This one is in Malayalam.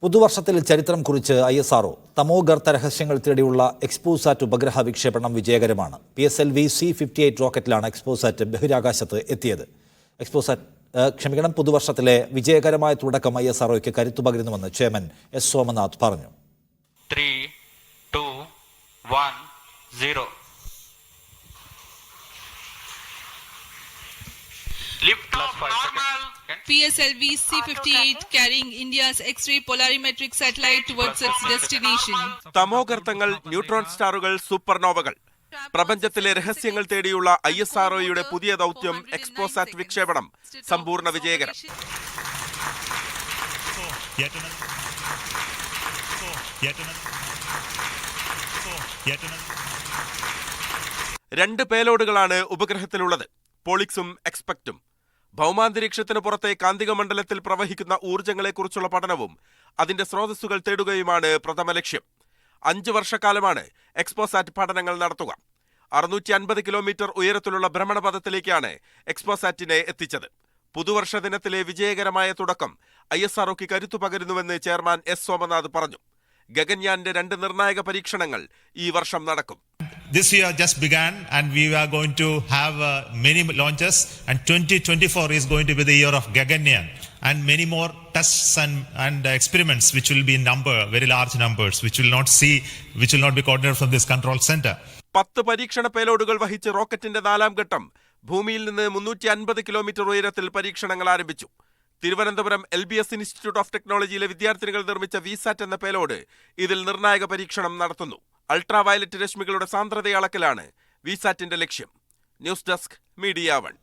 പുതുവർഷത്തിൽ ചരിത്രം കുറിച്ച് ISRO തമോഗർത്ത രഹസ്യങ്ങൾ തേടിയുള്ള എക്സ്പോസാറ്റ് ഉപഗ്രഹ വിക്ഷേപണം വിജയകരമാണ്. PSLV C-58 റോക്കറ്റിലാണ് എക്സ്പോസാറ്റ് ബഹിരാകാശത്ത് എത്തിയത്. പുതുവർഷത്തിലെ വിജയകരമായ തുടക്കം ISROയ്ക്ക് കരുത്തു പകരുന്നുവെന്ന് ചെയർമാൻ S. സോമനാഥ് പറഞ്ഞു. 3, 2, 1, 0. Lift off normal. PSLV C-58 carrying India's X-ray polarimetric satellite towards its destination. തമോഗർത്തങ്ങൾ, ന്യൂട്രോൺ സ്റ്റാറുകൾ, സൂപ്പർനോവകൾ. പ്രപഞ്ചത്തിലെ രഹസ്യങ്ങൾ തേടിയുള്ള ISROയുടെ പുതിയ ദൗത്യം എക്സ്പോസാറ്റ് വിക്ഷേപണം സമ്പൂർണ്ണ വിജയകരം. രണ്ട് പേലോഡുകളാണ് ഉപഗ്രഹത്തിലുള്ളത്, പോളിക്സും എക്സ്പെക്റ്റും. ഭൗമാന്തരീക്ഷത്തിന് പുറത്തെ കാന്തിക മണ്ഡലത്തിൽ പ്രവഹിക്കുന്ന ഊർജ്ജങ്ങളെക്കുറിച്ചുള്ള പഠനവും അതിന്റെ സ്രോതസ്സുകൾ തേടുകയുമാണ് പ്രഥമ ലക്ഷ്യം. 5 വർഷക്കാലമാണ് എക്സ്പോസാറ്റ് പഠനങ്ങൾ നടത്തുക. 650 കിലോമീറ്റർ ഉയരത്തിലുള്ള ഭ്രമണപഥത്തിലേക്കാണ് എക്സ്പോസാറ്റിനെ എത്തിച്ചത്. പുതുവർഷ ദിനത്തിലെ വിജയകരമായ തുടക്കം ISROയ്ക്ക് കരുത്തു പകരുന്നുവെന്ന് ചെയർമാൻ S. സോമനാഥ് പറഞ്ഞു. ഗഗൻയാന്റെ 2 നിർണായക പരീക്ഷണങ്ങൾ ഈ വർഷം നടക്കും. This year just began and we are going to have many launches, and 2024 is going to be the year of Gaganyaan and many more tests and experiments which will be in number, very large numbers, which will not be coordinated from this control center. 10 പരീക്ഷണ പേലോഡുകൾ വഹിച്ച് റോക്കറ്റിന്റെ 4ാം ഘട്ടം ഭൂമിയിൽ നിന്ന് 350 കിലോമീറ്റർ ഉയരത്തിൽ പരീക്ഷണങ്ങൾ ആരംഭിച്ചു. തിരുവനന്തപുരം LBS ഇൻസ്റ്റിറ്റ്യൂട്ട് ഓഫ് ടെക്നോളജിയിലെ വിദ്യാർത്ഥികൾ നിർമ്മിച്ച VSAT എന്ന പേലോഡ് ഇതിൽ നിർണായക പരീക്ഷണം നടത്തുന്നു. അൾട്രാവയലറ്റ് രശ്മികളുടെ സാന്ദ്രതയെ അളക്കലാണ് VSATന്റെ ലക്ഷ്യം. News desk, media 1.